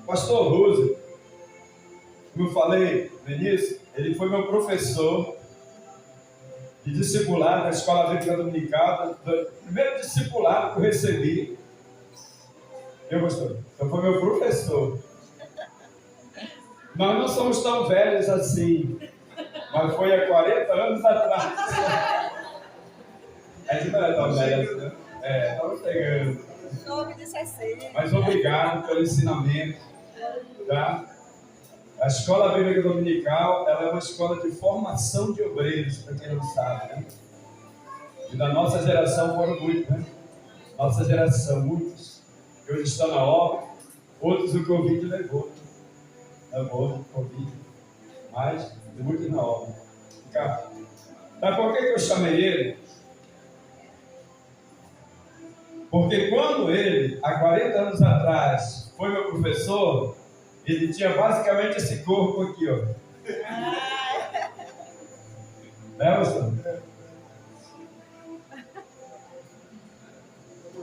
Pastor Rose, como eu falei no início, ele foi meu professor de discipulado na Escola Bíblica Dominical, do primeiro discipulado que eu recebi. Eu, pastor? Então foi meu professor. Nós não somos tão velhos assim, mas foi há 40 anos atrás. A gente não é tão velho assim, né? Estamos chegando. Mas obrigado pelo ensinamento, tá? A Escola Bíblica Dominical, ela é uma escola de formação de obreiros, para quem não sabe, né? E da nossa geração foram muitos, né? Nossa geração, muitos, que hoje estão na obra, outros o Covid levou. Levou o Covid, mas muitos na obra. Tá? Sabe por que eu chamei ele? Porque quando ele, há 40 anos atrás, foi meu professor, ele tinha basicamente esse corpo aqui, ó. Né, pastor?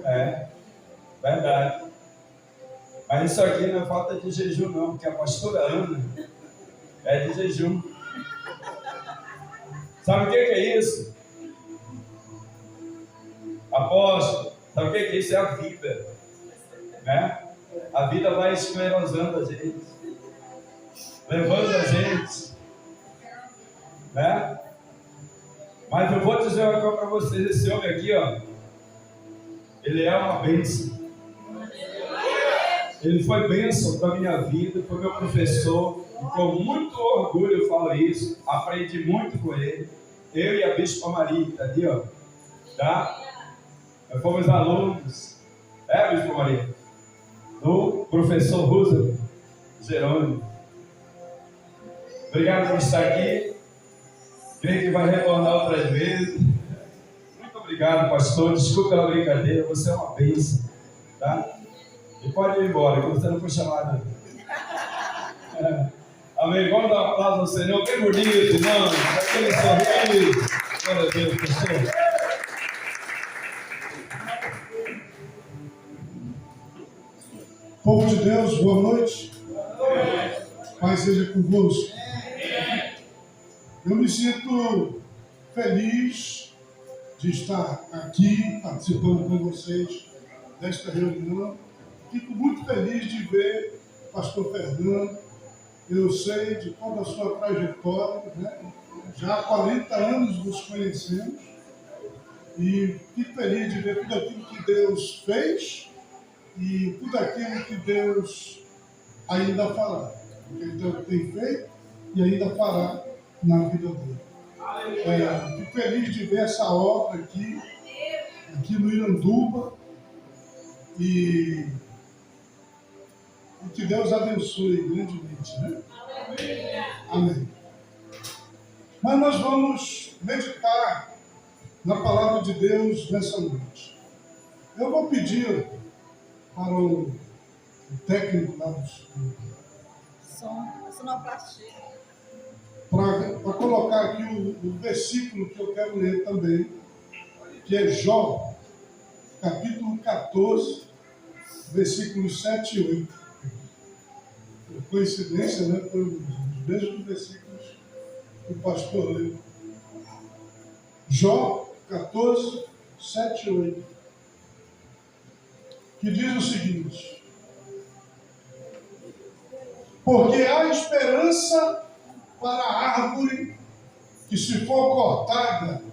É, verdade. Mas isso aqui não é falta de jejum, não, porque a pastora Ana é de jejum. Sabe o que é isso? Apóstolo, sabe o que é isso? É a vida, né? A vida vai esclerosando a gente, levando a gente, né? Mas eu vou dizer uma coisa para vocês, esse homem aqui, ó, ele é uma bênção. Ele foi bênção para a minha vida, foi meu professor, e com muito orgulho eu falo isso, aprendi muito com ele, eu e a Bispa Maria, tá ali, ó, tá? Nós fomos alunos, Bispa Maria? Do professor Roosevelt Jerônimo. Obrigado por estar aqui. Creio que vai retornar outras vezes. Muito obrigado, pastor. Desculpa pela brincadeira, você é uma bênção, tá? E pode ir embora, que você não foi chamado. Amém. Vamos dar um aplauso ao Senhor. Que bonito, irmão. Aquele sorriso. Glória a Deus, pastor. Povo de Deus, boa noite. Paz seja convosco. Eu me sinto feliz de estar aqui participando com vocês desta reunião. Fico muito feliz de ver o pastor Fernando. Eu sei de toda a sua trajetória, né? Já há 40 anos nos conhecemos. E fico feliz de ver tudo aquilo que Deus fez e tudo aquilo que Deus ainda fará. Porque Deus tem feito e ainda fará na vida dele. Fico feliz de ver essa obra aqui no Iranduba. E que Deus abençoe grandemente, né? Amém. Mas nós vamos meditar na palavra de Deus nessa noite. Eu vou pedir para o técnico lá do sonoplastia, para colocar aqui o versículo que eu quero ler também, que é Jó, capítulo 14, versículos 7 e 8. Por coincidência, né? Foi os mesmos versículos que o pastor leu. Jó 14, 7 e 8. Que diz o seguinte: porque há esperança para a árvore que, se for cortada,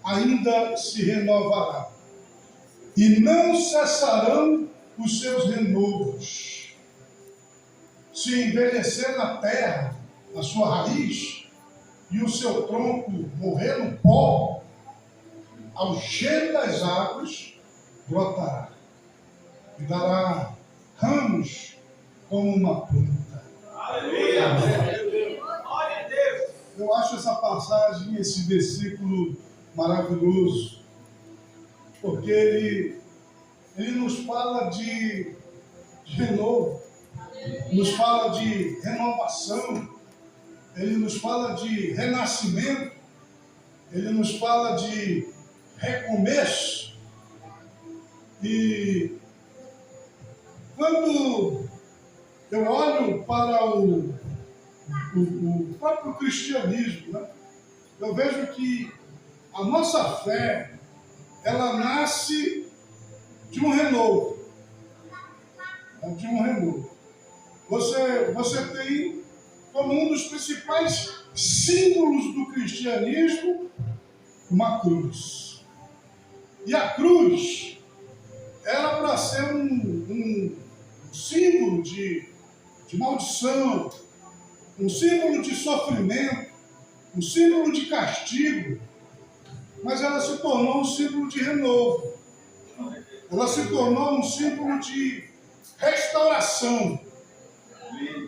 ainda se renovará, e não cessarão os seus renovos. Se envelhecer na terra a sua raiz e o seu tronco morrer no pó, ao cheiro das águas brotará e dará ramos como uma planta. Eu acho essa passagem, esse versículo maravilhoso, porque ele nos fala de renovo, nos fala de renovação, ele nos fala de renascimento, ele nos fala de recomeço. E quando eu próprio cristianismo, né? Eu vejo que a nossa fé, ela nasce de um renovo. De um renovo. Você tem como um dos principais símbolos do cristianismo uma cruz. E a cruz era para ser um símbolo de maldição, um símbolo de sofrimento, um símbolo de castigo, mas ela se tornou um símbolo de renovo. Ela se tornou um símbolo de restauração.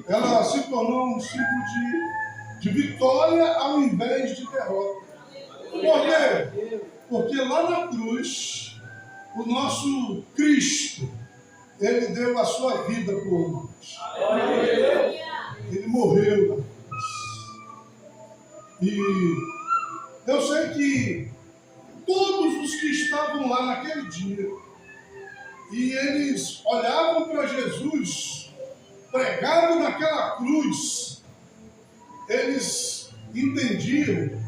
Ela se tornou um símbolo de vitória ao invés de derrota. Por quê? Porque lá na cruz, o nosso Cristo, ele deu a sua vida por nós. Ele morreu na cruz. E eu sei que todos os que estavam lá naquele dia, e eles olhavam para Jesus pregado naquela cruz, eles entendiam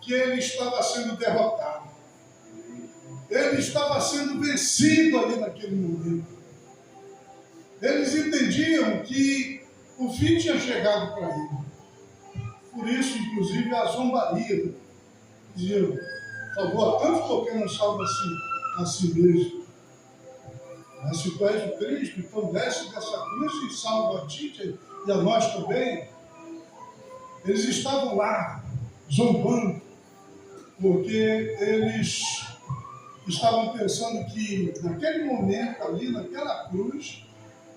que ele estava sendo derrotado. Ele estava sendo vencido ali naquele momento. Eles entendiam que o fim tinha chegado para ele. Por isso, inclusive, a zombaria. Diziam, salvou a tantos porque não salva a si mesmo. Mas se tu és o Cristo, então desce dessa cruz e salva a ti e a nós também. Eles estavam lá, zombando, porque eles estavam pensando que naquele momento ali, naquela cruz,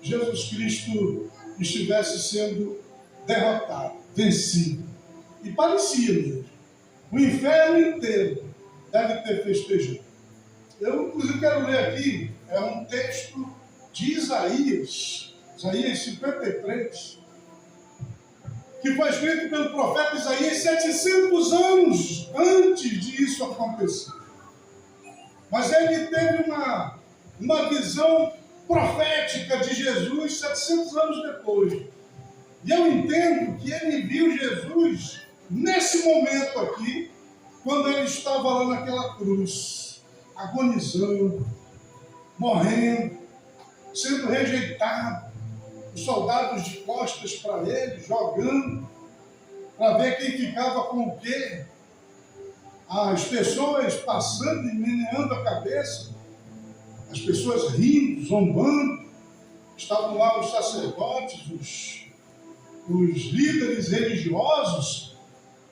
Jesus Cristo estivesse sendo derrotado, vencido. E parecia mesmo. O inferno inteiro deve ter festejado. Eu, inclusive, quero ler aqui, é um texto de Isaías 53, que foi escrito pelo profeta Isaías 700 anos antes disso acontecer. Mas ele teve uma visão profética de Jesus 700 anos depois. E eu entendo que ele viu Jesus nesse momento aqui, quando ele estava lá naquela cruz, agonizando, morrendo, sendo rejeitado, os soldados de costas para ele, jogando, para ver quem ficava com o quê. As pessoas passando e meneando a cabeça, as pessoas rindo, zombando. Estavam lá os sacerdotes, os líderes religiosos,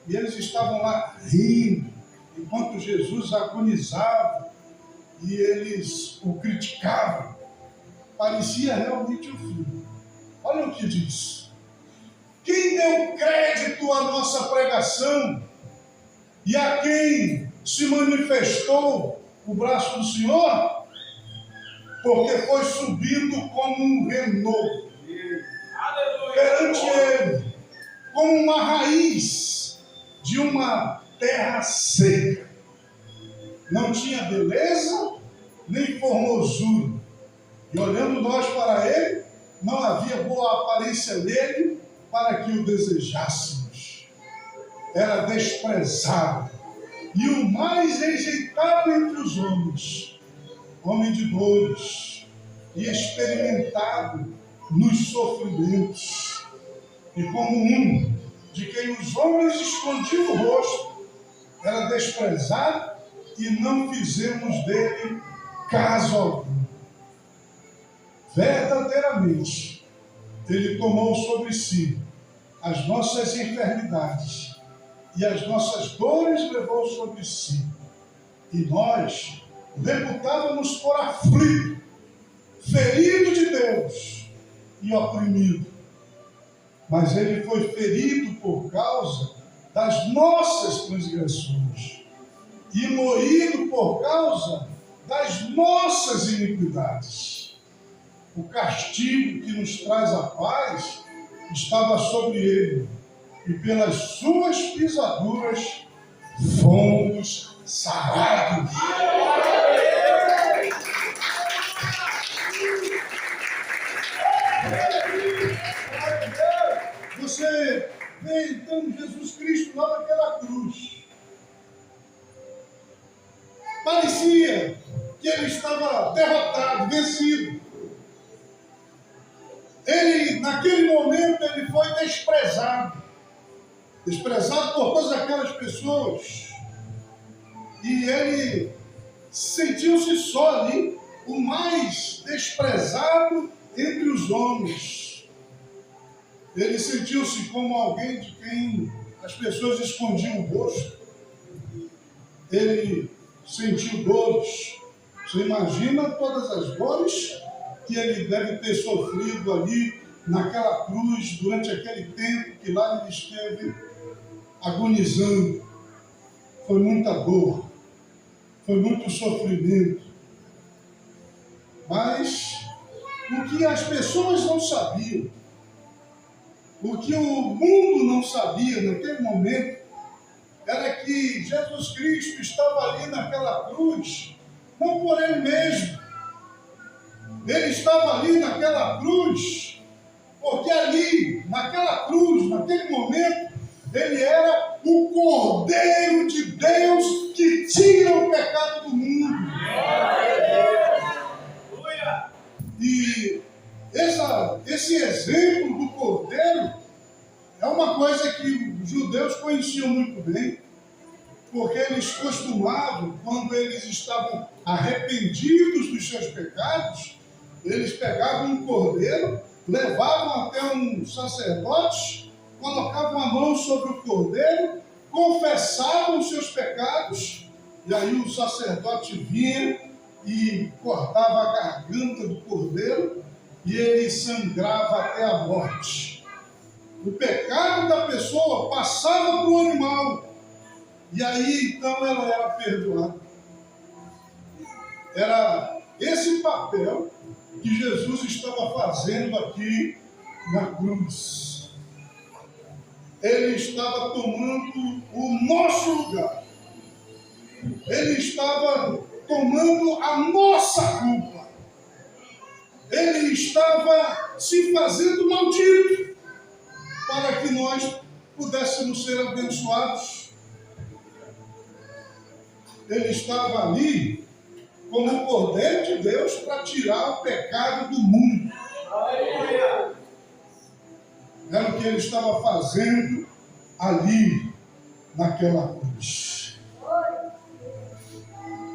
e eles estavam lá rindo, enquanto Jesus agonizava, e eles o criticavam. Parecia realmente o fim. Olha o que diz. Quem deu crédito à nossa pregação e a quem se manifestou o braço do Senhor? Porque foi subindo como um renovo perante ele, como uma raiz de uma terra seca. Não tinha beleza nem formosura. E olhando nós para ele, não havia boa aparência nele para que o desejássemos. Era desprezado e o mais rejeitado entre os homens, homem de dores e experimentado nos sofrimentos, e como um de quem os homens escondiam o rosto, era desprezado e não fizemos dele caso algum. Verdadeiramente, ele tomou sobre si as nossas enfermidades e as nossas dores levou sobre si. E nós o reputávamos por aflito, ferido de Deus e oprimido. Mas ele foi ferido por causa das nossas transgressões e moído por causa das nossas iniquidades. O castigo que nos traz a paz estava sobre ele, e pelas suas pisaduras fomos sarados. Você vê então Jesus parecia que ele estava derrotado, vencido. Ele, naquele momento, ele foi desprezado. Desprezado por todas aquelas pessoas. E ele sentiu-se só ali, o mais desprezado entre os homens. Ele sentiu-se como alguém de quem as pessoas escondiam o rosto. Ele sentiu dores. Você imagina todas as dores que ele deve ter sofrido ali naquela cruz durante aquele tempo que lá ele esteve agonizando. Foi muita dor, foi muito sofrimento. Mas o que as pessoas não sabiam, o que o mundo não sabia naquele momento, era que Jesus Cristo estava ali naquela cruz, não por ele mesmo. Ele estava ali naquela cruz, porque ali, naquela cruz, naquele momento, ele era o Cordeiro de Deus que tira o pecado do mundo. E esse exemplo do Cordeiro é uma coisa que os judeus conheciam muito bem, porque eles costumavam, quando eles estavam arrependidos dos seus pecados, eles pegavam um cordeiro, levavam até um sacerdote, colocavam a mão sobre o cordeiro, confessavam os seus pecados, e aí o sacerdote vinha e cortava a garganta do cordeiro, e ele sangrava até a morte. O pecado da pessoa passava para o animal, e aí então ela era perdoada. Era esse papel que Jesus estava fazendo aqui na cruz. Ele estava tomando o nosso lugar. Ele estava tomando a nossa culpa. Ele estava se fazendo maldito para que nós pudéssemos ser abençoados. Ele estava ali como o Cordeiro de Deus para tirar o pecado do mundo. Era o que ele estava fazendo ali naquela cruz.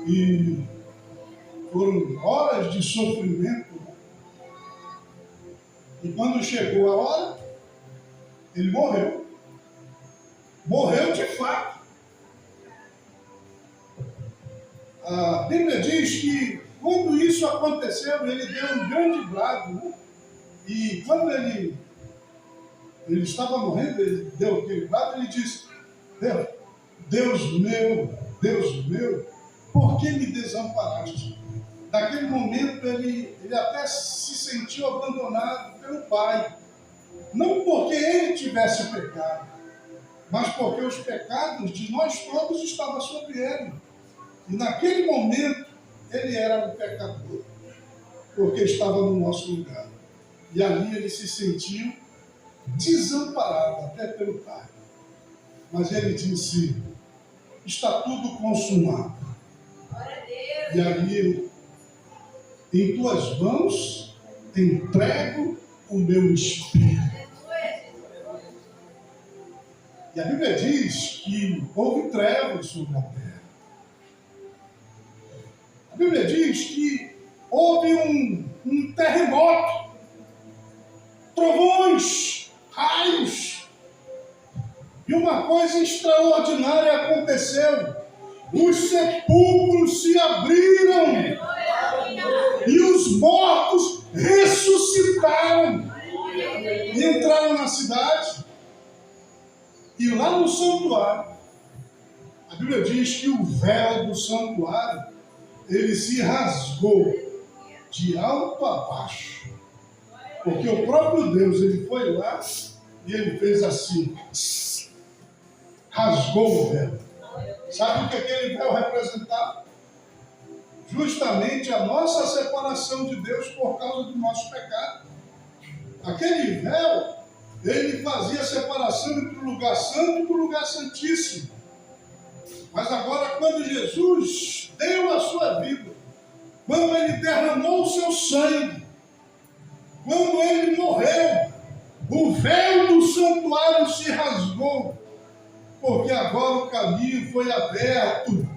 E foram horas de sofrimento. E quando chegou a hora, ele morreu. Morreu de fato. A Bíblia diz que quando isso aconteceu, ele deu um grande brado, né? E quando ele estava morrendo, ele deu aquele brado, ele disse: Deus meu, por que me desamparaste? Naquele momento ele até se sentiu abandonado pelo Pai. Não porque ele tivesse pecado, mas porque os pecados de nós todos estavam sobre ele. E naquele momento, ele era um pecador, porque estava no nosso lugar. E ali ele se sentiu desamparado, até pelo Pai. Mas ele disse: está tudo consumado. E ali, em tuas mãos, entrego o meu espírito. E a Bíblia diz que houve trevas sobre a terra. A Bíblia diz que houve um terremoto, trovões, raios, e uma coisa extraordinária aconteceu. Os sepulcros se abriram e os mortos ressuscitaram e entraram na cidade. E lá no santuário, a Bíblia diz que o véu do santuário, ele se rasgou de alto a baixo. Porque o próprio Deus, ele foi lá e ele fez assim, rasgou o véu. Sabe o que aquele véu representava? Justamente a nossa separação de Deus por causa do nosso pecado. Aquele véu, ele fazia a separação entre o lugar santo e o lugar santíssimo. Mas agora, quando Jesus deu a sua vida, quando ele derramou o seu sangue, quando ele morreu, o véu do santuário se rasgou, porque agora o caminho foi aberto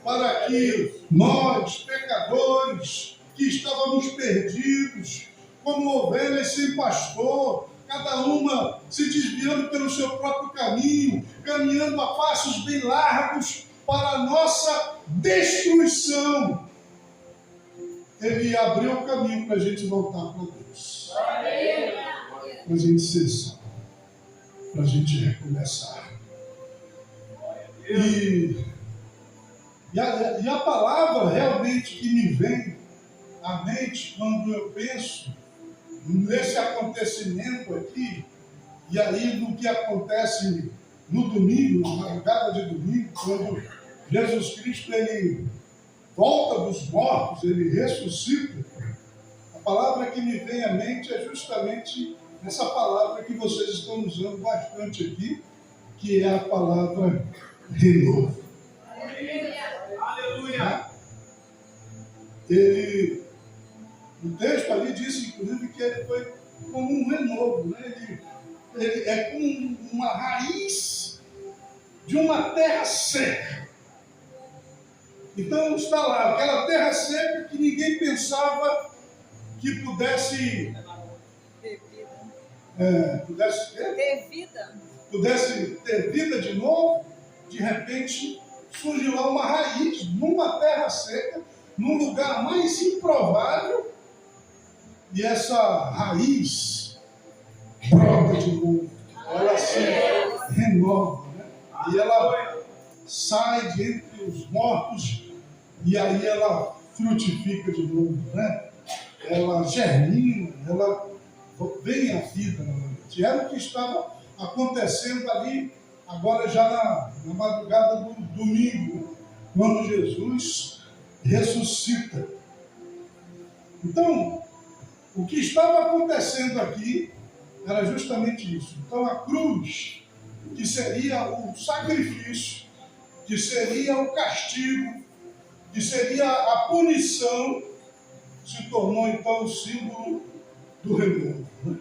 para que nós, pecadores, que estávamos perdidos, como ovelhas sem pastor, cada uma se desviando pelo seu próprio caminho, caminhando a passos bem largos para a nossa destruição. Ele abriu o caminho para a gente voltar para Deus, para a gente cessar, para a gente recomeçar. E a palavra realmente que me vem à mente quando eu penso nesse acontecimento aqui, e aí no que acontece no domingo, na madrugada de domingo, quando Jesus Cristo ele volta dos mortos, ele ressuscita, a palavra que me vem à mente é justamente essa palavra que vocês estão usando bastante aqui, que é a palavra renovo. Aleluia! O texto ali diz, inclusive, que ele foi como um renovo, né? Ele é como uma raiz de uma terra seca. Então está lá, aquela terra seca que ninguém pensava que pudesse ter vida de novo. De repente surge lá uma raiz numa terra seca, num lugar mais improvável, e essa raiz brota de novo, ela se renova, né? E ela sai de entre os mortos, e aí ela frutifica de novo, né? Ela germina, ela vem à vida novamente. Era o que estava acontecendo ali, agora já na madrugada do domingo, quando Jesus ressuscita. Então, o que estava acontecendo aqui era justamente isso. Então, a cruz, que seria o sacrifício, que seria o castigo, que seria a punição, se tornou então o símbolo do renovo, né?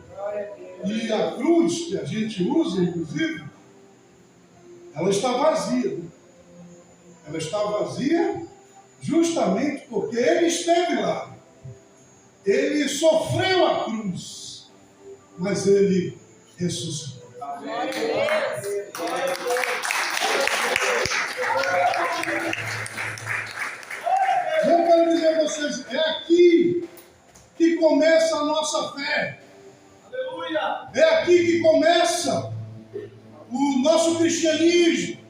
E a cruz que a gente usa, inclusive, ela está vazia, né? Ela está vazia justamente porque ele esteve lá. Ele sofreu a cruz, mas ele ressuscitou. Glória a Deus. Glória a Deus. Eu quero dizer a vocês, é aqui que começa a nossa fé. Aleluia! É aqui que começa o nosso cristianismo.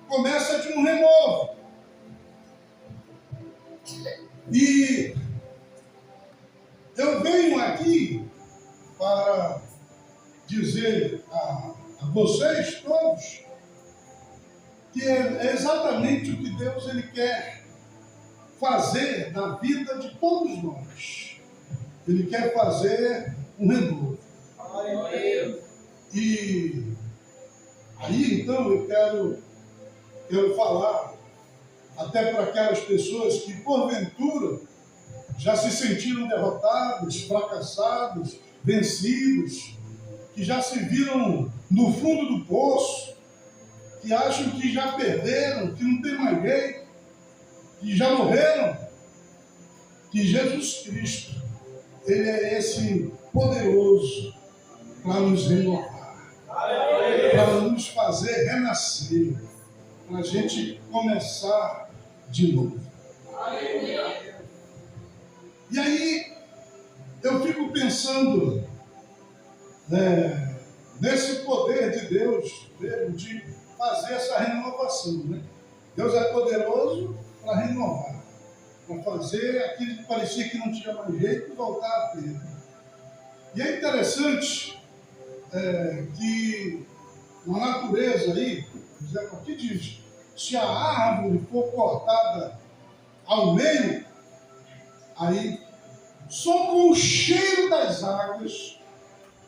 Começa de um renovo. E eu venho aqui para dizer a vocês todos que é exatamente o que Deus ele quer fazer na vida de todos nós. Ele quer fazer um renovo. E aí então eu quero falar até para aquelas pessoas que porventura já se sentiram derrotados, fracassados, vencidos, que já se viram no fundo do poço, que acham que já perderam, que não tem mais jeito, que já morreram, que Jesus Cristo, ele é esse poderoso para nos renovar, para nos fazer renascer, para a gente começar de novo. E aí, eu fico pensando nesse poder de Deus, mesmo, de fazer essa renovação, né? Deus é poderoso para renovar, para fazer aquilo que parecia que não tinha mais jeito, voltar a ter. E é interessante que na natureza aí, aqui diz, se a árvore for cortada ao meio, aí só com o cheiro das águas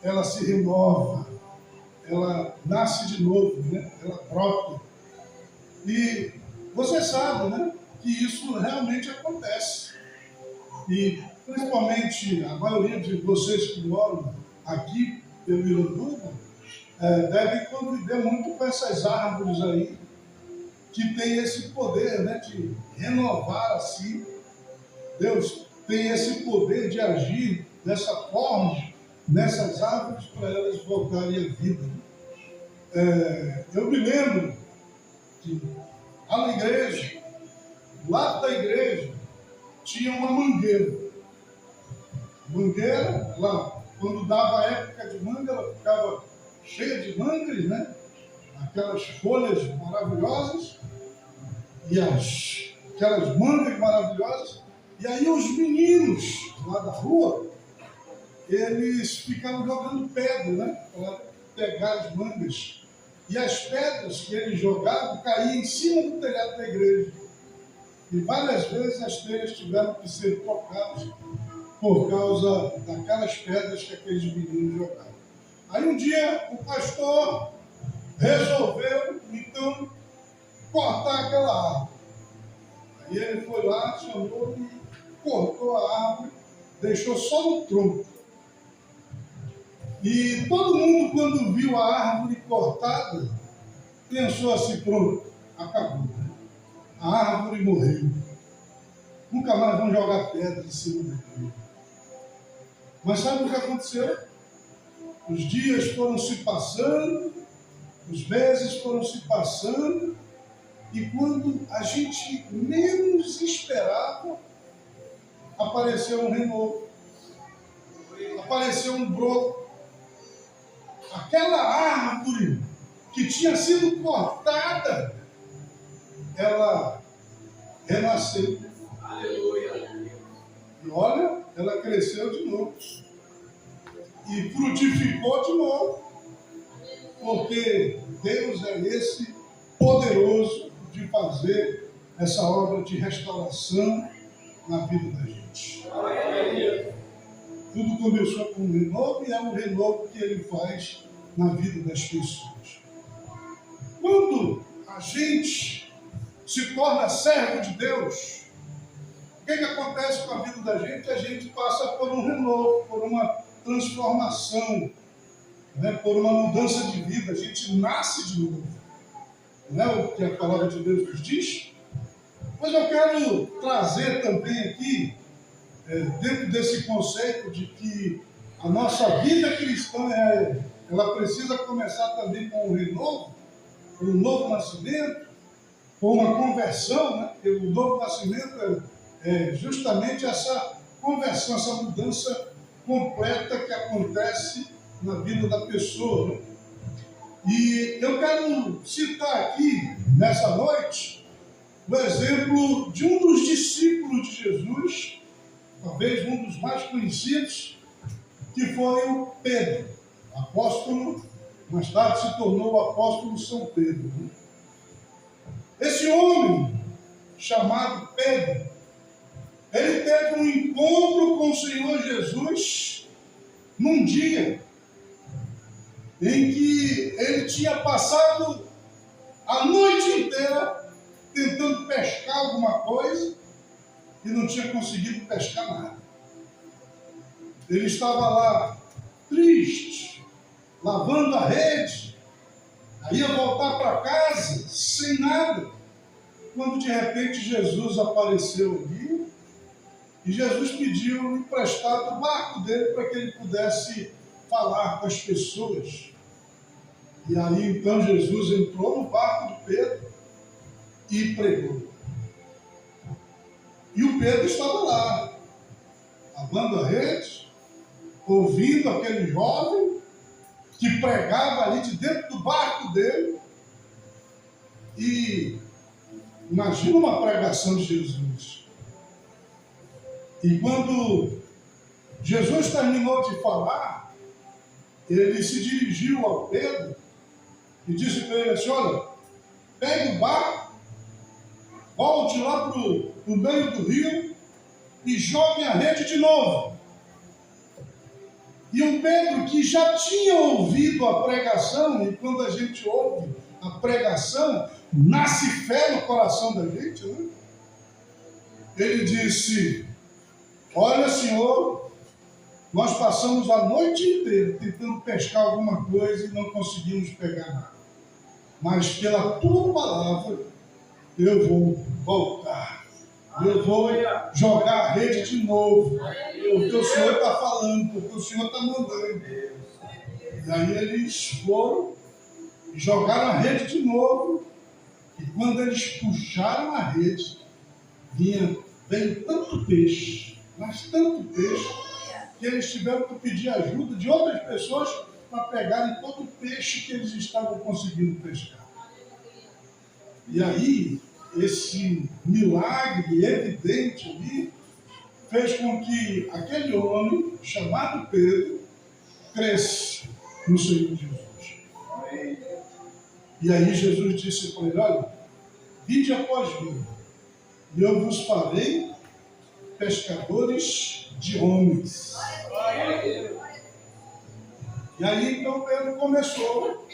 ela se renova, ela nasce de novo, né? Ela brota. E você sabe, né, que isso realmente acontece. E principalmente a maioria de vocês que moram aqui pelo Iranduba devem conviver muito com essas árvores aí, que tem esse poder, né, de renovar assim. Deus tem esse poder de agir dessa forma nessas árvores para elas voltarem à vida. Eu me lembro que lá na igreja, do lado da igreja, tinha uma mangueira. Mangueira, lá, quando dava a época de manga, ela ficava cheia de mangas, né? Aquelas folhas maravilhosas e aquelas mangas maravilhosas. E aí os meninos lá da rua, eles ficavam jogando pedra, né? Para pegar as mangas. E as pedras que eles jogavam caíam em cima do telhado da igreja. E várias vezes as telhas tiveram que ser trocadas por causa daquelas pedras que aqueles meninos jogavam. Aí um dia o pastor resolveu, então, cortar aquela árvore. Aí ele foi lá, chamou e cortou a árvore, deixou só no tronco. E todo mundo, quando viu a árvore cortada, pensou assim: pronto, acabou. A árvore morreu. Nunca mais vão jogar pedra em cima daqui. Mas sabe o que aconteceu? Os dias foram se passando, os meses foram se passando, e quando a gente menos esperava, apareceu um renovo, apareceu um broto. Aquela árvore que tinha sido cortada, ela renasceu. Aleluia. E olha, ela cresceu de novo. E frutificou de novo. Porque Deus é esse poderoso de fazer essa obra de restauração na vida da gente. Tudo começou com um renovo e é um renovo que ele faz na vida das pessoas. Quando a gente se torna servo de Deus, o que acontece com a vida da gente? A gente passa por um renovo, por uma transformação, né? Por uma mudança de vida. A gente nasce de novo. Não é o que a palavra de Deus nos diz? Mas eu quero trazer também aqui, dentro desse conceito de que a nossa vida cristã ela precisa começar também com um renovo, com um novo nascimento, com uma conversão, né? Porque o novo nascimento é justamente essa conversão, essa mudança completa que acontece na vida da pessoa, né? E eu quero citar aqui, nessa noite, o exemplo de um dos discípulos de Jesus, talvez um dos mais conhecidos, que foi o Pedro, apóstolo, mais tarde se tornou o apóstolo São Pedro. Esse homem, chamado Pedro, ele teve um encontro com o Senhor Jesus num dia em que ele tinha passado a noite inteira tentando pescar alguma coisa e não tinha conseguido pescar nada. Ele estava lá triste, lavando a rede, aí ia voltar para casa sem nada, quando de repente Jesus apareceu ali e Jesus pediu emprestado o barco dele para que ele pudesse falar com as pessoas. E aí então Jesus entrou no barco de Pedro e pregou. E o Pedro estava lá, lavando a rede, ouvindo aquele jovem que pregava ali de dentro do barco dele. E imagina uma pregação de Jesus. E quando Jesus terminou de falar, ele se dirigiu ao Pedro e disse para ele assim: olha, pegue o barco, volte lá para o meio do rio e jogue a rede de novo. E o Pedro, que já tinha ouvido a pregação, e quando a gente ouve a pregação, nasce fé no coração da gente, né? Ele disse: olha, Senhor, nós passamos a noite inteira tentando pescar alguma coisa e não conseguimos pegar nada. Mas pela tua palavra, eu vou voltar. Eu vou jogar a rede de novo. Porque o Senhor está falando, porque o Senhor está mandando. E aí eles foram e jogaram a rede de novo. E quando eles puxaram a rede, veio tanto peixe, mas tanto peixe, que eles tiveram que pedir ajuda de outras pessoas para pegarem todo o peixe que eles estavam conseguindo pescar. E aí, esse milagre evidente ali fez com que aquele homem, chamado Pedro, cresça no Senhor Jesus. E aí Jesus disse para ele: olha, vinde após mim, e eu vos farei pescadores de homens. E aí então Pedro começou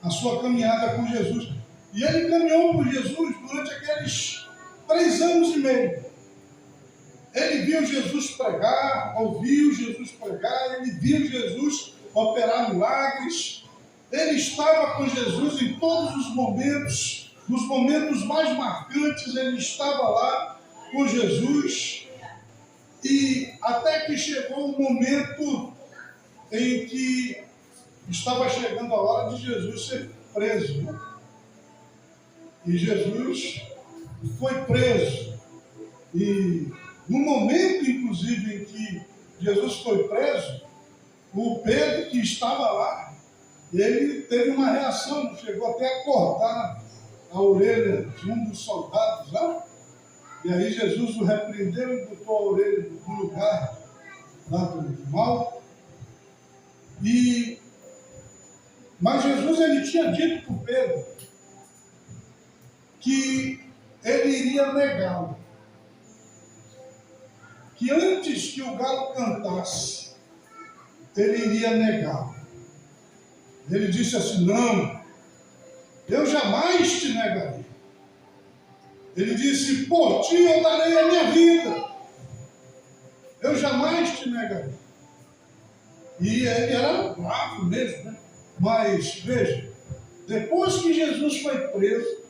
a sua caminhada com Jesus. E ele caminhou com Jesus durante aqueles 3 anos e meio. Ele viu Jesus pregar, ouviu Jesus pregar, ele viu Jesus operar milagres. Ele estava com Jesus em todos os momentos, nos momentos mais marcantes, ele estava lá com Jesus. E até que chegou o momento em que estava chegando a hora de Jesus ser preso. E Jesus foi preso. E no momento, inclusive, em que Jesus foi preso, o Pedro, que estava lá, ele teve uma reação, chegou até a cortar a orelha de um dos soldados lá. E aí Jesus o repreendeu e botou a orelha no lugar lá do mal. Mas Jesus, ele tinha dito para Pedro que ele iria negá-lo. Que antes que o galo cantasse, ele iria negá-lo. Ele disse assim: não, eu jamais te negarei. Ele disse: por ti eu darei a minha vida. Eu jamais te negarei. E ele era bravo mesmo, né? Mas, veja, depois que Jesus foi preso,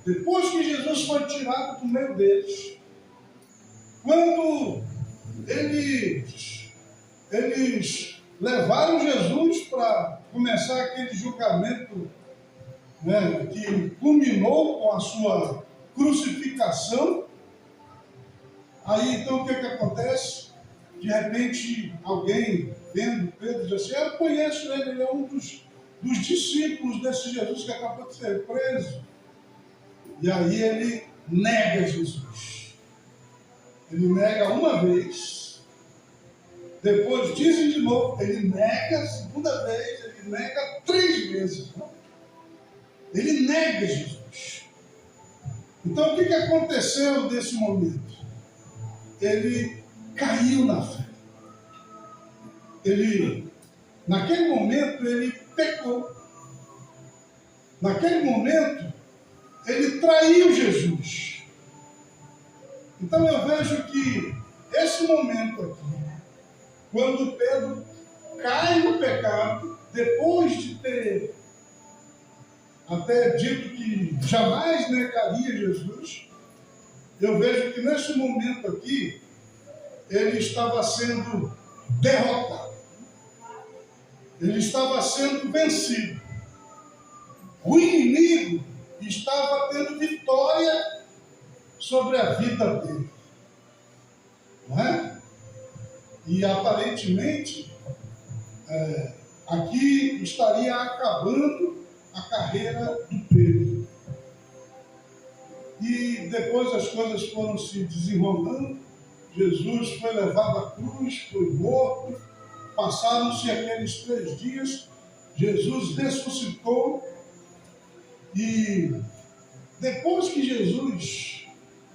depois que Jesus foi tirado do meio deles, quando eles levaram Jesus para começar aquele julgamento, né, que culminou com a sua crucificação, aí então o que acontece? De repente alguém vendo Pedro diz assim: eu conheço ele, ele é um dos discípulos desse Jesus que acabou de ser preso. E aí ele nega Jesus. Ele nega uma vez, depois dizem de novo, ele nega a segunda vez, ele nega 3 vezes. Ele nega Jesus. Então o que aconteceu nesse momento? Ele caiu na fé. Naquele momento, ele pecou. Naquele momento, ele traiu Jesus. Então eu vejo que esse momento aqui, quando Pedro cai no pecado, depois de ter até dito que jamais negaria Jesus, eu vejo que nesse momento aqui, ele estava sendo derrotado. Ele estava sendo vencido. O inimigo estava tendo vitória sobre a vida dele. Não é? E aparentemente, aqui estaria acabando a carreira do Pedro. E depois as coisas foram se desenrolando. Jesus foi levado à cruz, foi morto. Passaram-se aqueles 3 dias. Jesus ressuscitou. E depois que Jesus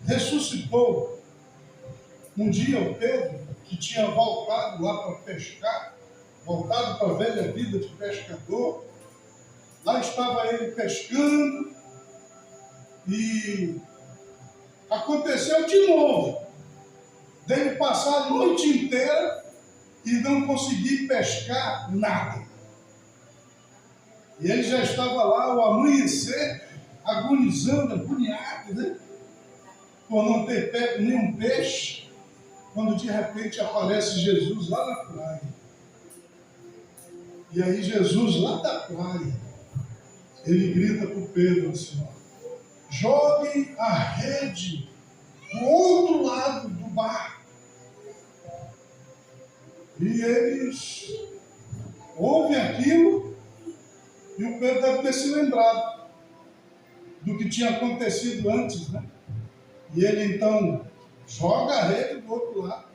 ressuscitou, um dia o Pedro, que tinha voltado lá para pescar, voltado para a velha vida de pescador, lá estava ele pescando, E aconteceu de novo, dele passar a noite inteira e não conseguir pescar nada. E ele já estava lá ao amanhecer, agonizando, agoniado, né? Por não ter pego nenhum peixe, quando de repente aparece Jesus lá na praia. E aí Jesus lá da praia, ele grita para o Pedro assim, ó, jogue a rede do outro lado do barco. E eles ouvem aquilo e o Pedro deve ter se lembrado do que tinha acontecido antes, né? E ele então joga a rede do outro lado.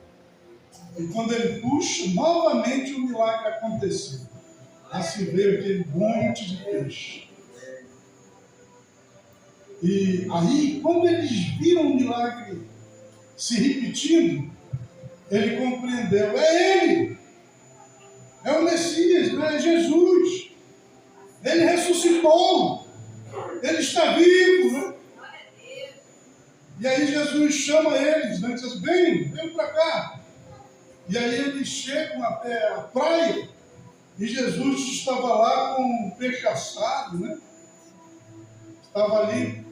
E quando ele puxa, novamente o milagre aconteceu. Lá se veio aquele monte de peixe. E aí, quando eles viram o milagre se repetindo, ele compreendeu, é ele, é o Messias, não é Jesus. Ele ressuscitou, ele está vivo, né? E aí Jesus chama eles, né? Diz, vem para cá. E aí eles chegam até a praia e Jesus estava lá com um peixe assado, né? Estava ali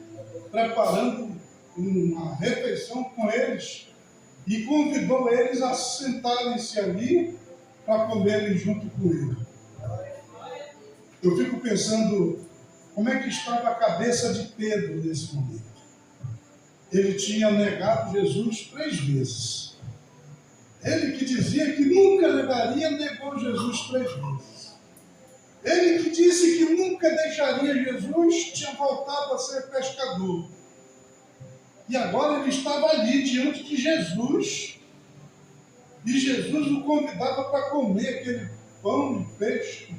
preparando uma refeição com eles e convidou eles a sentarem-se ali para comerem junto com ele. Eu fico pensando como é que estava a cabeça de Pedro nesse momento. Ele tinha negado Jesus 3 vezes. Ele que dizia que nunca negaria, negou Jesus 3 vezes. Ele que disse que nunca deixaria Jesus, tinha voltado a ser pescador. E agora ele estava ali diante de Jesus. E Jesus o convidava para comer aquele pão e peixe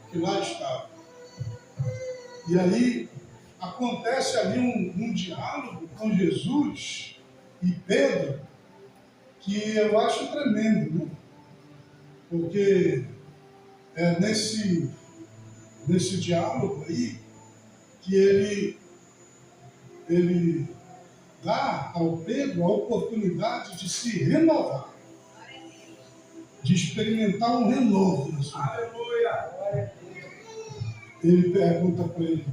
que lá estava. E aí acontece ali um diálogo com Jesus e Pedro, que eu acho tremendo, né? Porque é nesse diálogo aí que ele dá ao Pedro a oportunidade de se renovar, de experimentar um renovo na sua vida. Ele pergunta para ele,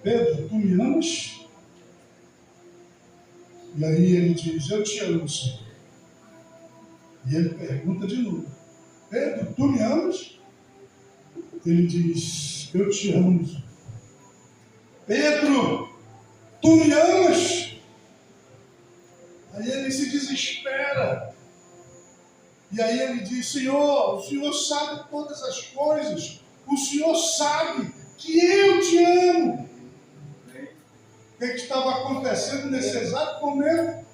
Pedro, tu me amas? E aí ele diz, eu te amo, Senhor. E ele pergunta de novo, Pedro, tu me amas? Ele diz, eu te amo, Senhor. Pedro, tu me amas? Aí ele se desespera. E aí ele diz, Senhor, o Senhor sabe todas as coisas. O Senhor sabe que eu te amo. O que estava acontecendo nesse exato momento?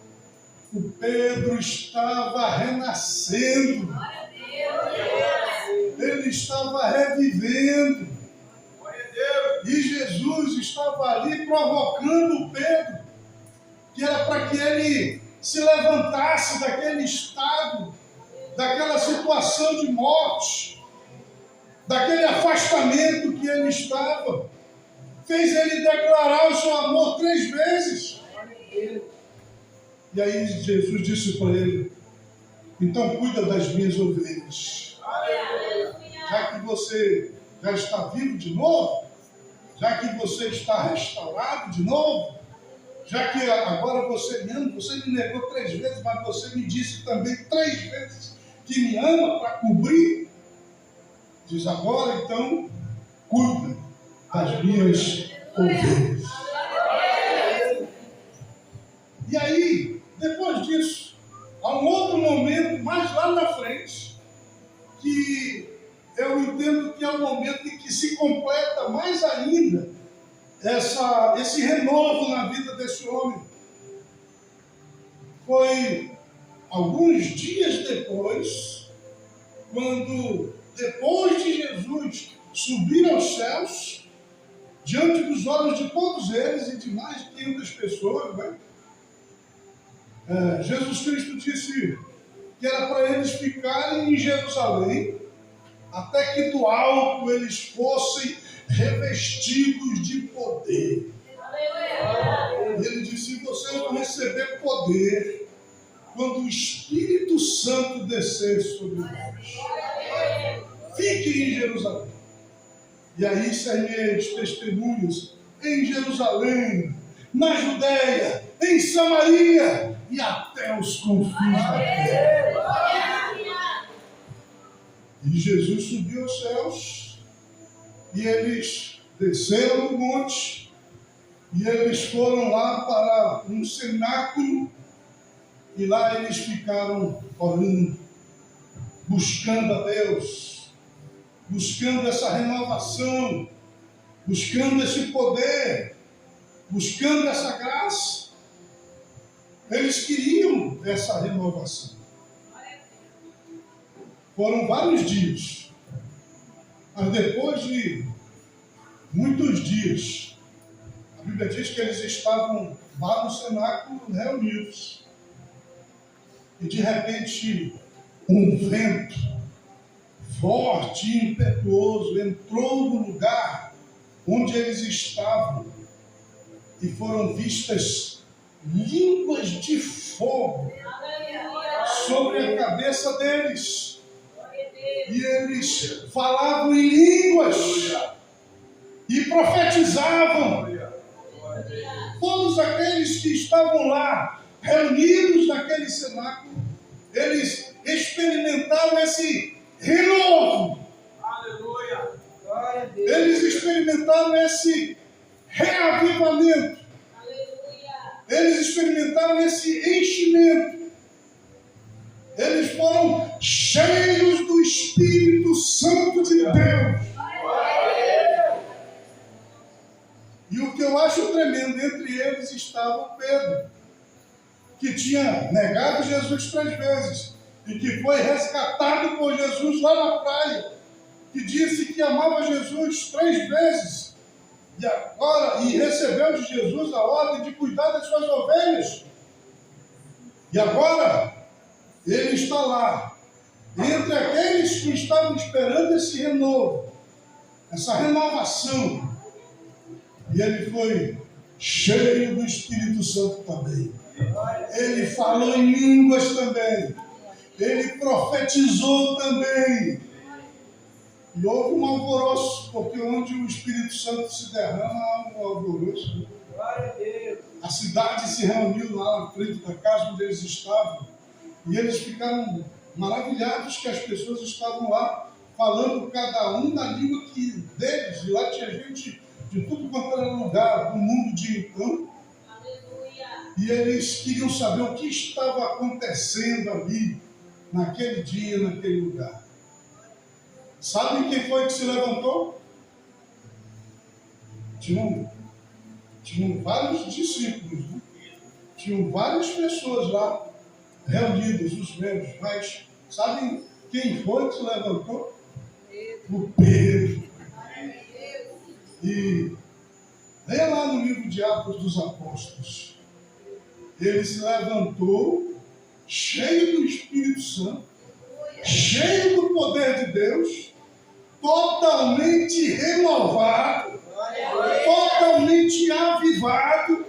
O Pedro estava renascendo. Ele estava revivendo. E Jesus estava ali provocando o Pedro, que era para que ele se levantasse daquele estado, daquela situação de morte, daquele afastamento que ele estava. Fez ele declarar o seu amor 3 vezes. E aí Jesus disse para ele, então cuida das minhas ovelhas. Já que você já está vivo de novo, já que você está restaurado de novo, já que agora você me ama, você me negou 3 vezes, mas você me disse também 3 vezes que me ama para cobrir. Diz agora então, cuida das minhas ovelhas. E aí, depois disso, há um outro momento, mais lá na frente, que eu entendo que é o momento em que se completa mais ainda esse renovo na vida desse homem. Foi alguns dias depois, quando, depois de Jesus subir aos céus, diante dos olhos de todos eles e de mais de 500 pessoas, né? Jesus Cristo disse que era para eles ficarem em Jerusalém até que do alto eles fossem revestidos de poder. E ele disse: vocês vão receber poder quando o Espírito Santo descer sobre vós. Fiquem em Jerusalém. E aí sereis testemunhas em Jerusalém, na Judéia, em Samaria e até os confins da terra. E Jesus subiu aos céus e eles desceram do monte e eles foram lá para um cenáculo e lá eles ficaram orando, buscando a Deus, buscando essa renovação, buscando esse poder, buscando essa graça. Eles queriam essa renovação. Foram vários dias, mas depois de muitos dias, a Bíblia diz que eles estavam lá no cenáculo reunidos e de repente um vento forte e impetuoso entrou no lugar onde eles estavam e foram vistas línguas de fogo sobre a cabeça deles. E eles falavam em línguas e profetizavam. Todos aqueles que estavam lá, reunidos naquele cenáculo, eles experimentaram esse renovo. Eles experimentaram esse reavivamento. Eles experimentaram esse enchimento. Eles foram cheios do Espírito Santo de Deus. E o que eu acho tremendo, entre eles estava Pedro, que tinha negado Jesus 3 vezes e que foi resgatado por Jesus lá na praia, que disse que amava Jesus 3 vezes e recebeu de Jesus a ordem de cuidar das suas ovelhas. E agora ele está lá, entre aqueles que estavam esperando esse renovo, essa renovação. E ele foi cheio do Espírito Santo também. Ele falou em línguas também. Ele profetizou também. E houve um alvoroço, porque onde o Espírito Santo se derrama, há um alvoroço. A cidade se reuniu lá na frente da casa onde eles estavam. E eles ficaram maravilhados que as pessoas estavam lá falando cada um na língua deles. E lá tinha gente de tudo quanto era lugar do mundo de então. E eles queriam saber o que estava acontecendo ali, naquele dia, naquele lugar. Sabem quem foi que se levantou? Tinham vários discípulos, né? Tinham várias pessoas lá reunidas, os membros, mas sabem quem foi que se levantou? O Pedro. E leia lá no livro de Atos dos Apóstolos. Ele se levantou, cheio do Espírito Santo, cheio do poder de Deus, totalmente renovado, totalmente avivado.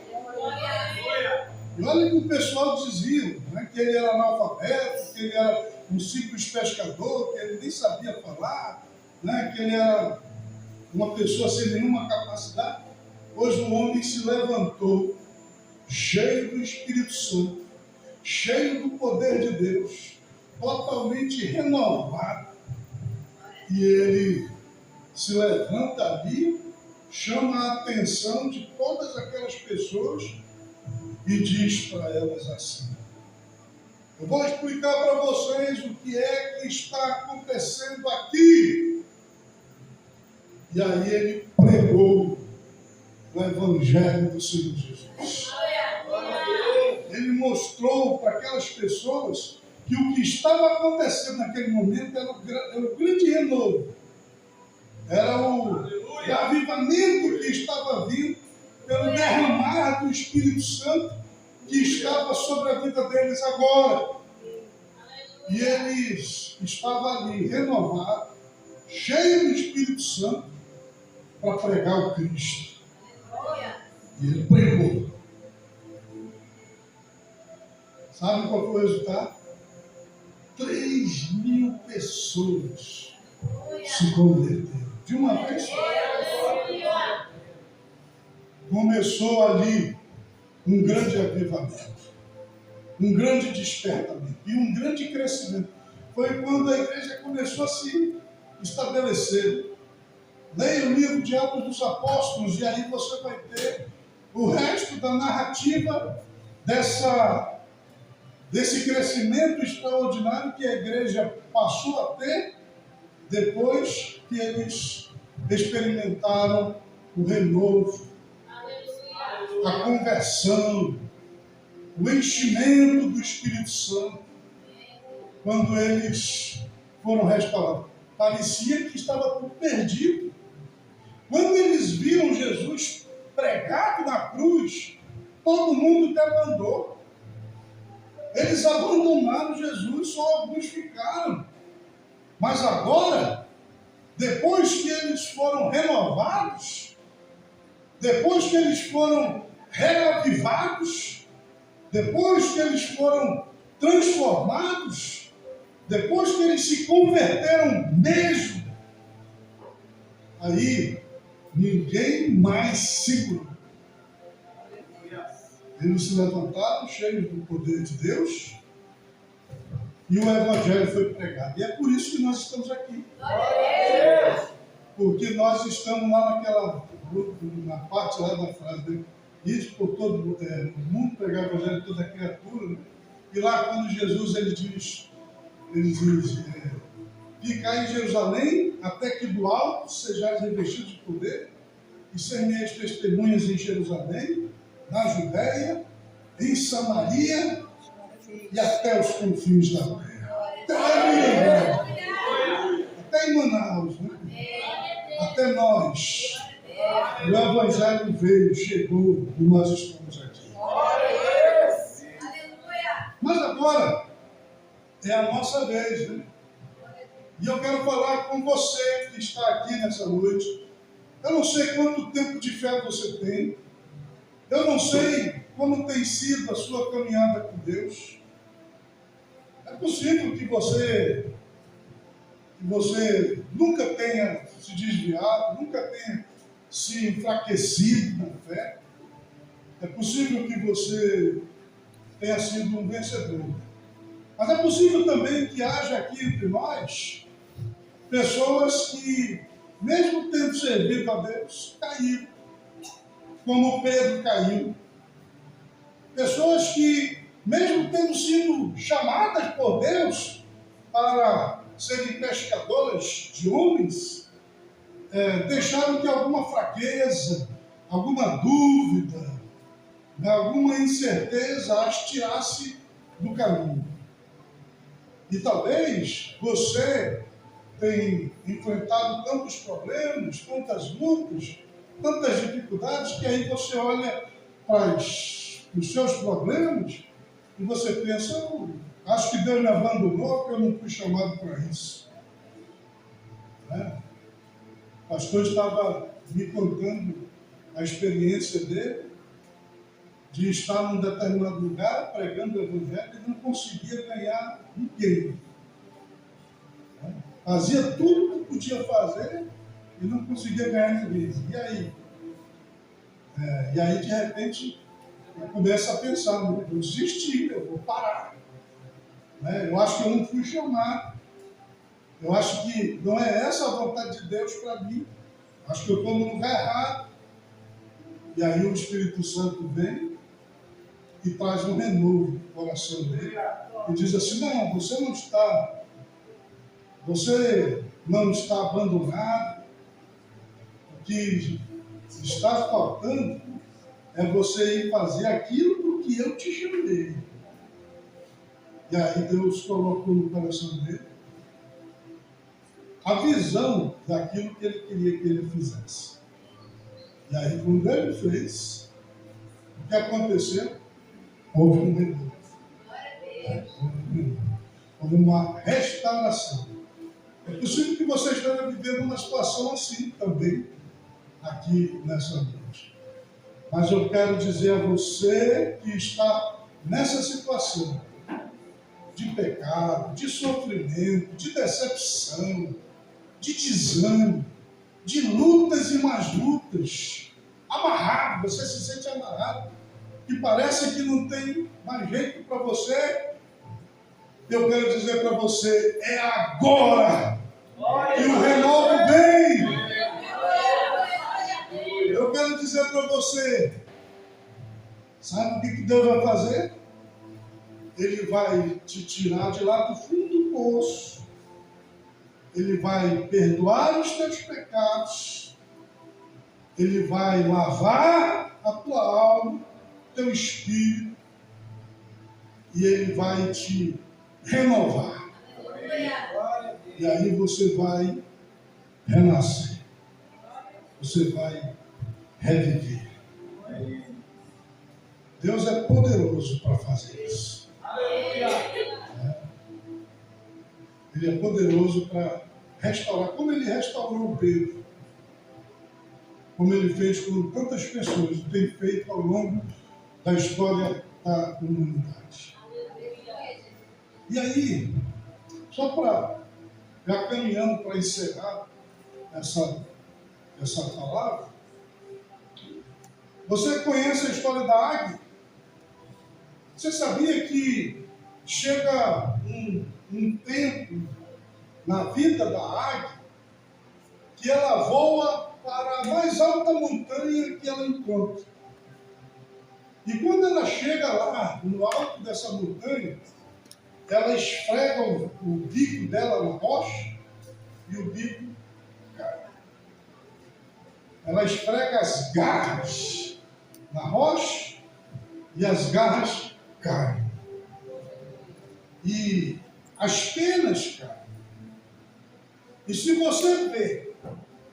E olha que o pessoal dizia, né, que ele era analfabeto, que ele era um simples pescador, que ele nem sabia falar, né, que ele era uma pessoa sem nenhuma capacidade. Hoje o homem se levantou, cheio do Espírito Santo, cheio do poder de Deus, totalmente renovado. E ele se levanta ali, chama a atenção de todas aquelas pessoas e diz para elas assim: eu vou explicar para vocês o que é que está acontecendo aqui. E aí ele pregou o Evangelho do Senhor Jesus. Ele mostrou para aquelas pessoas que o que estava acontecendo naquele momento era o grande renovo. Era o avivamento que estava vindo pelo derramar do Espírito Santo que estava sobre a vida deles agora. E eles estavam ali renovados, cheios do Espírito Santo, para pregar o Cristo. E ele pregou. Sabe qual foi o resultado? 3.000 pessoas se converteram. De uma vez só. Começou ali um grande avivamento, um grande despertamento e um grande crescimento. Foi quando a igreja começou a se estabelecer. Leia o livro de Atos dos Apóstolos e aí você vai ter o resto da narrativa desse crescimento extraordinário que a igreja passou a ter depois que eles experimentaram o renovo, a conversão, o enchimento do Espírito Santo, quando eles foram restaurados. Parecia que estava tudo perdido. Quando eles viram Jesus pregado na cruz, todo mundo debandou. Eles abandonaram Jesus, só alguns ficaram. Mas agora, depois que eles foram renovados, depois que eles foram reavivados, depois que eles foram transformados, depois que eles se converteram mesmo, aí ninguém mais segurou. Eles se levantaram cheios do poder de Deus e o Evangelho foi pregado. E é por isso que nós estamos aqui. Porque nós estamos lá na parte lá da frase, né? Isso por todo o mundo, pregar o Evangelho de toda criatura. Né? E lá quando Jesus ele diz ficai em Jerusalém até que do alto sejais revestidos de poder e ser minhas testemunhas em Jerusalém, na Judéia, em Samaria e até os confins da terra. Até em Manaus, né? Até nós. O Evangelho veio, chegou e nós estamos aqui. Mas agora é a nossa vez, né? E eu quero falar com você que está aqui nessa noite. Eu não sei quanto tempo de fé você tem. Eu não sei como tem sido a sua caminhada com Deus. É possível que você nunca tenha se desviado, nunca tenha se enfraquecido na fé. É possível que você tenha sido um vencedor. Mas é possível também que haja aqui entre nós pessoas que, mesmo tendo servido a Deus, caíram, como Pedro caiu. Pessoas que, mesmo tendo sido chamadas por Deus para serem pescadoras de homens, deixaram que alguma fraqueza, alguma dúvida, alguma incerteza as tirasse do caminho. E talvez você tenha enfrentado tantos problemas, tantas lutas, tantas dificuldades, que aí você olha para os seus problemas e você pensa, acho que Deus me abandonou, porque eu não fui chamado para isso. O pastor estava me contando a experiência dele, de estar num determinado lugar, pregando o Evangelho, e não conseguia ganhar ninguém. Fazia tudo que podia fazer e não conseguia ganhar ninguém. E aí? E aí, de repente, começa a pensar, eu vou desistir, eu vou parar. Eu acho que eu não fui chamado. Eu acho que não é essa a vontade de Deus para mim. Acho que eu estou no lugar errado. E aí o Espírito Santo vem e traz um renovo no coração dele. E diz assim, não, você não está abandonado. O que está faltando é você ir fazer aquilo do que eu te chamei. E aí Deus colocou no coração dele a visão daquilo que ele queria que ele fizesse. E aí quando ele fez, o que aconteceu? Houve um renovo. Houve uma restauração. É possível que você esteja vivendo uma situação assim também, aqui nessa noite. Mas eu quero dizer a você que está nessa situação de pecado, de sofrimento, de decepção, de desânimo, de lutas e mais lutas, amarrado, você se sente amarrado, que parece que não tem mais jeito para você. Eu quero dizer para você, é agora que o renovo vem. Eu quero dizer para você, sabe o que Deus vai fazer? Ele vai te tirar de lá do fundo do poço. Ele vai perdoar os teus pecados. Ele vai lavar a tua alma, teu espírito. E Ele vai te renovar. E aí você vai renascer. Você vai reviver. Deus é poderoso para fazer isso. Ele é poderoso para restaurar, como Ele restaurou o Pedro, como Ele fez com tantas pessoas, tem feito ao longo da história da humanidade. E aí, só para já caminhando para encerrar essa palavra, você conhece a história da águia? Você sabia que chega um tempo na vida da águia que ela voa para a mais alta montanha que ela encontra. E quando ela chega lá, no alto dessa montanha, ela esfrega o bico dela na rocha e o bico cai. Ela esfrega as garras na rocha e as garras caem. E as penas caem. E se você vê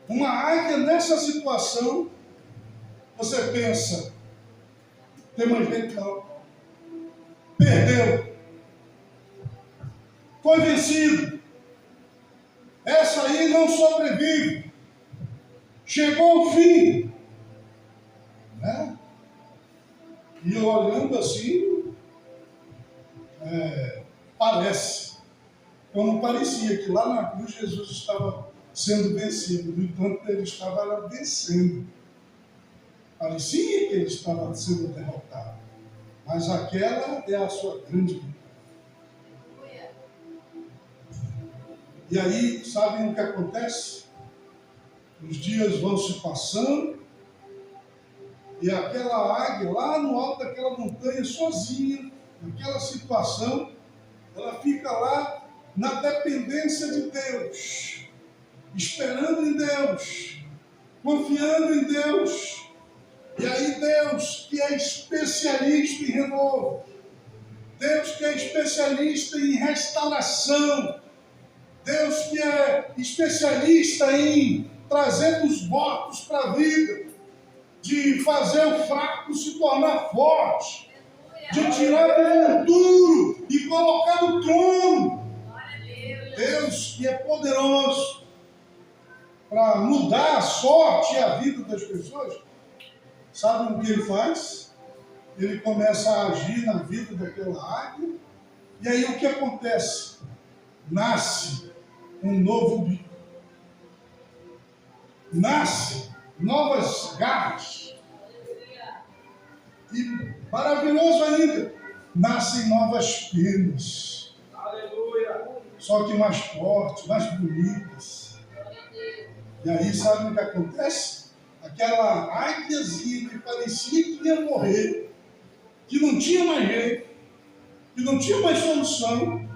uma águia nessa situação, você pensa, tem mais jeito não. Perdeu. Foi vencido. Essa aí não sobrevive. Chegou ao fim. Né? E olhando assim, parece, como parecia que lá na cruz Jesus estava sendo vencido, no entanto ele estava vencendo. Parecia que ele estava sendo derrotado, mas aquela é a sua grande vitória. E aí, sabem o que acontece? Os dias vão se passando e aquela águia lá no alto daquela montanha sozinha, naquela situação, ela fica lá na dependência de Deus, esperando em Deus, confiando em Deus. E aí Deus, que é especialista em renovo, Deus que é especialista em restauração, Deus que é especialista em trazer os mortos para a vida, de fazer o fraco se tornar forte, de tirar o duro e colocar no trono. Deus que é poderoso para mudar a sorte e a vida das pessoas. Sabe o que Ele faz? Ele começa a agir na vida daquela águia. E aí o que acontece? Nasce um novo bico. Nasce novas garras. E maravilhoso ainda, nascem novas penas. Aleluia. Só que mais fortes, mais bonitas. E aí sabe o que acontece? Aquela águiazinha que parecia que ia morrer, que não tinha mais jeito, que não tinha mais solução,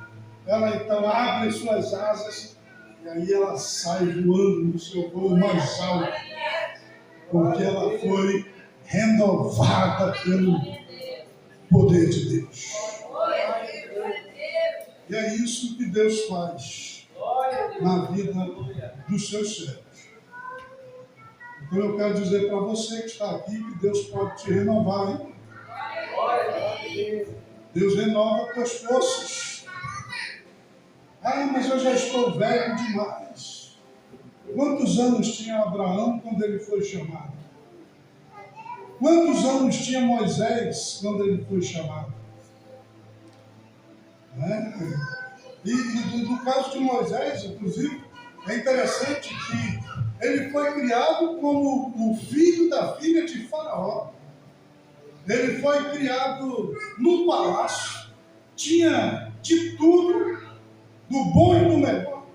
ela então abre as suas asas e aí ela sai voando no seu voo mais alto, porque ela foi renovada pelo poder de Deus. E é isso que Deus faz na vida dos seus servos. Então eu quero dizer para você que está aqui que Deus pode te renovar, hein? Deus renova as tuas forças. Ah, mas eu já estou velho demais. Quantos anos tinha Abraão quando ele foi chamado? Quantos anos tinha Moisés quando ele foi chamado? Né? E no caso de Moisés, inclusive, é interessante que ele foi criado como o filho da filha de Faraó. Ele foi criado no palácio, tinha de tudo, do bom e do melhor.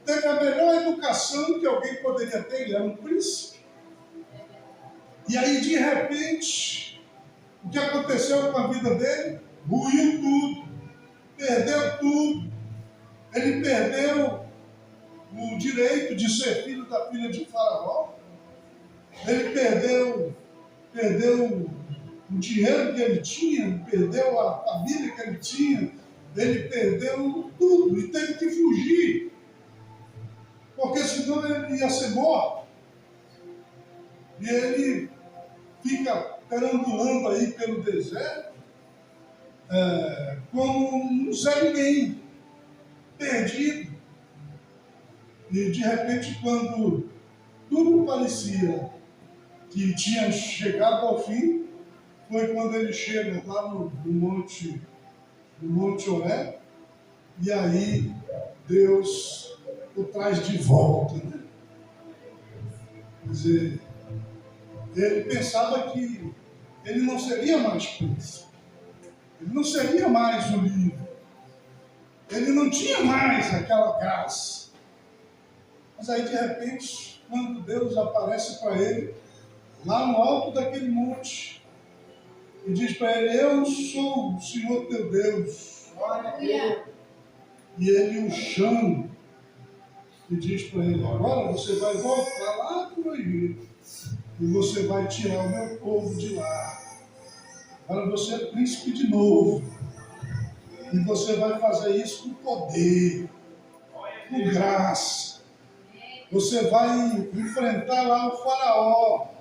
Teve a melhor educação que alguém poderia ter, ele era um príncipe. E aí, de repente, o que aconteceu com a vida dele? Ruiu tudo, perdeu tudo. Ele perdeu o direito de ser filho da filha de Faraó. Ele perdeu o dinheiro que ele tinha, perdeu a família que ele tinha, ele perdeu tudo e teve que fugir, porque senão ele ia ser morto. E ele fica perambulando aí pelo deserto, como um Zé Ninguém, perdido. E de repente, quando tudo parecia que tinha chegado ao fim, foi quando ele chega lá no Monte Horebe, e aí Deus o traz de volta. Né? Quer dizer, ele pensava que ele não seria mais príncipe, ele não seria mais o livro, ele não tinha mais aquela graça. Mas aí, de repente, quando Deus aparece para ele, lá no alto daquele monte, e diz para ele: eu sou o Senhor teu Deus. E ele o chama e diz para ele: agora você vai voltar lá para o Egito e você vai tirar o meu povo de lá. Agora você é príncipe de novo. E você vai fazer isso com poder, com graça. Você vai enfrentar lá o Faraó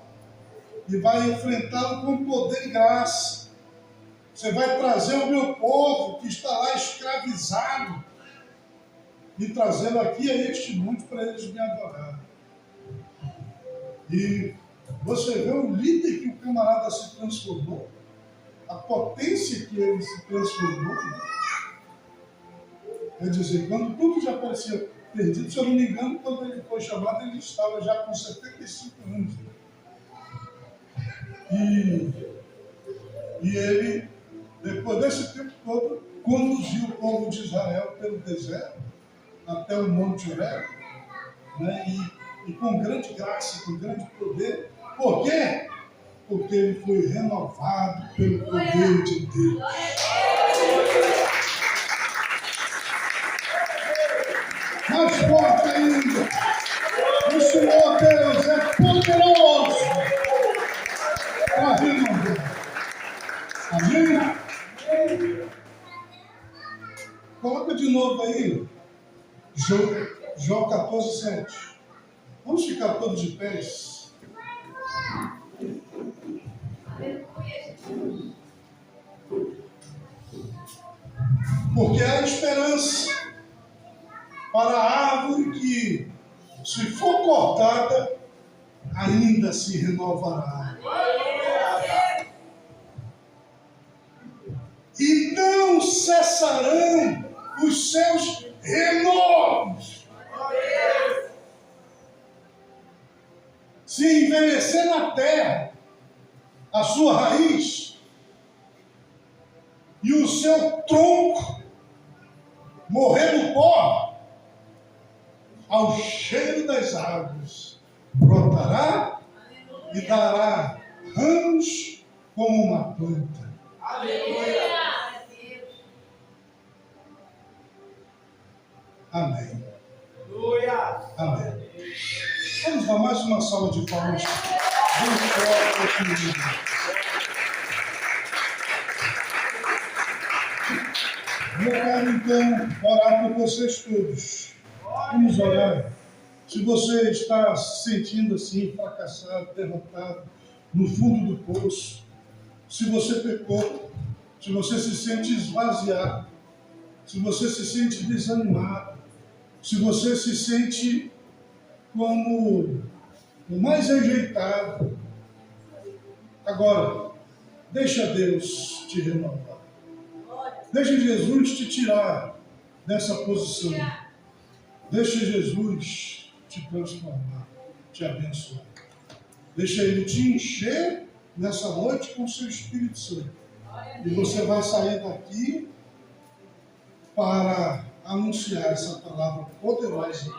e vai enfrentá-lo com poder e graça. Você vai trazer o meu povo que está lá escravizado e trazê-lo aqui a este monte para eles me adorarem. E você vê o líder que o camarada se transformou, a potência que ele se transformou. Quer dizer, quando tudo já parecia perdido, se eu não me engano, quando ele foi chamado, ele estava já com 75 anos. E ele, depois desse tempo todo, conduziu o povo de Israel pelo deserto, até o Monte Horebe, né? E com grande graça, com grande poder. Por quê? Porque ele foi renovado pelo poder de Deus. Mais forte ainda, o Senhor Deus é poderoso para renovar. Amém? Coloca de novo aí, João 14, 7. Vamos ficar todos de pés. Porque há esperança para a árvore que, se for cortada, ainda se renovará. E não cessarão os seus renovos. Se envelhecer na terra a sua raiz e o seu tronco morrer no pó, ao cheiro das árvores brotará e dará ramos como uma planta. Aleluia. Amém. Amém. Vamos dar mais uma salva de palmas. Vamos falar aqui. Eu quero então orar por vocês todos. Vamos orar. Se você está se sentindo assim, fracassado, derrotado, no fundo do poço, se você pecou, se você se sente esvaziado, se você se sente desanimado, se você se sente como o mais rejeitado, Agora, deixa Deus te renovar. Deixa Jesus te tirar dessa posição. Deixa Jesus te transformar, te abençoar. Deixa Ele te encher nessa noite com o seu Espírito Santo. E você vai sair daqui para anunciar essa palavra poderosa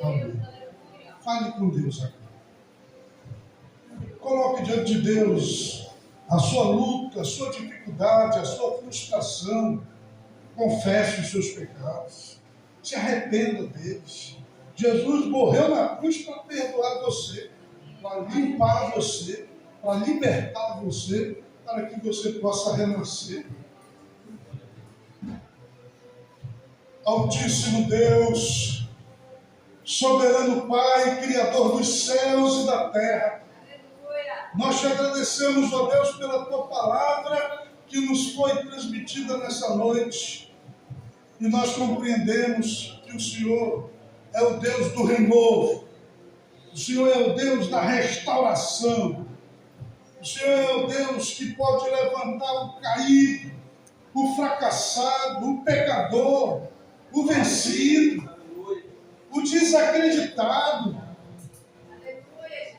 ao mundo. Fale com Deus agora. Coloque diante de Deus a sua luta, a sua dificuldade, a sua frustração. Confesse os seus pecados. Se arrependa deles. Jesus morreu na cruz para perdoar você, para limpar você, para libertar você, para que você possa renascer. Altíssimo Deus, soberano Pai, Criador dos céus e da terra, nós te agradecemos, ó Deus, pela tua palavra que nos foi transmitida nessa noite. E nós compreendemos que o Senhor é o Deus do renovo. O Senhor é o Deus da restauração. O Senhor é o Deus que pode levantar o caído, o fracassado, o pecador, o vencido, o desacreditado.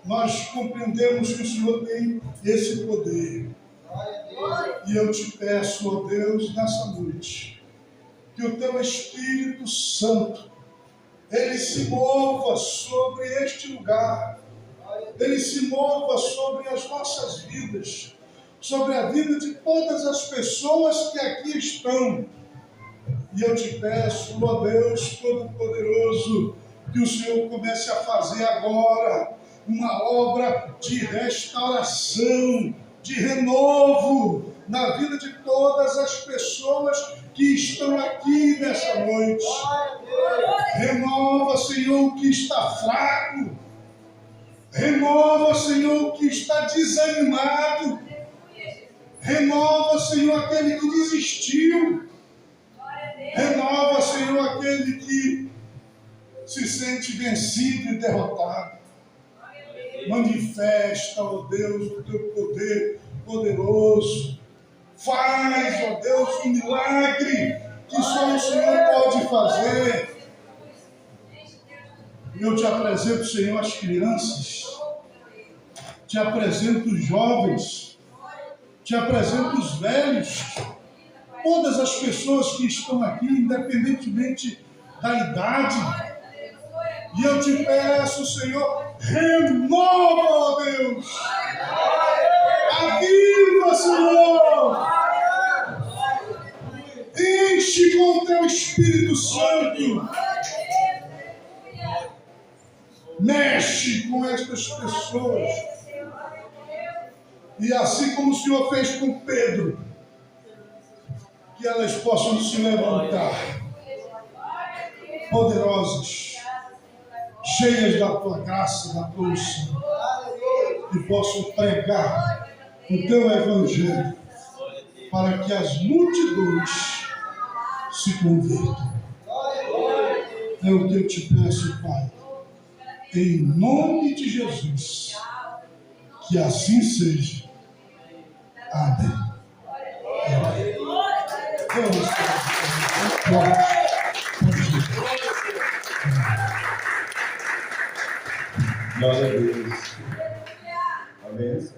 Nós compreendemos que o Senhor tem esse poder. E eu te peço, ó Deus, nessa noite, que o teu Espírito Santo, ele se mova sobre este lugar, ele se mova sobre as nossas vidas, sobre a vida de todas as pessoas que aqui estão. E eu te peço, ó Deus Todo-Poderoso, que o Senhor comece a fazer agora uma obra de restauração, de renovo na vida de todas as pessoas que estão aqui nessa noite. Renova, Senhor, o que está fraco. Renova, Senhor, o que está desanimado. Renova, Senhor, aquele que desistiu. Renova, Senhor, aquele que se sente vencido e derrotado. Manifesta, ó Deus, o teu poder poderoso. Faz, ó Deus, um milagre que só o Senhor pode fazer. Eu te apresento, Senhor, as crianças. Te apresento os jovens. Te apresento os velhos. Todas as pessoas que estão aqui, independentemente da idade. E eu te peço, Senhor, renova, ó Deus. Aviva, Senhor. Enche com o teu Espírito Santo. Mexe com estas pessoas. E assim como o Senhor fez com Pedro, que elas possam se levantar poderosas, cheias da tua graça, da tua unção, e possam pregar o teu evangelho para que as multidões se convertam. É o que eu te peço, Pai, em nome de Jesus, que assim seja. Amém. Amém. Glória a Deus. Amém.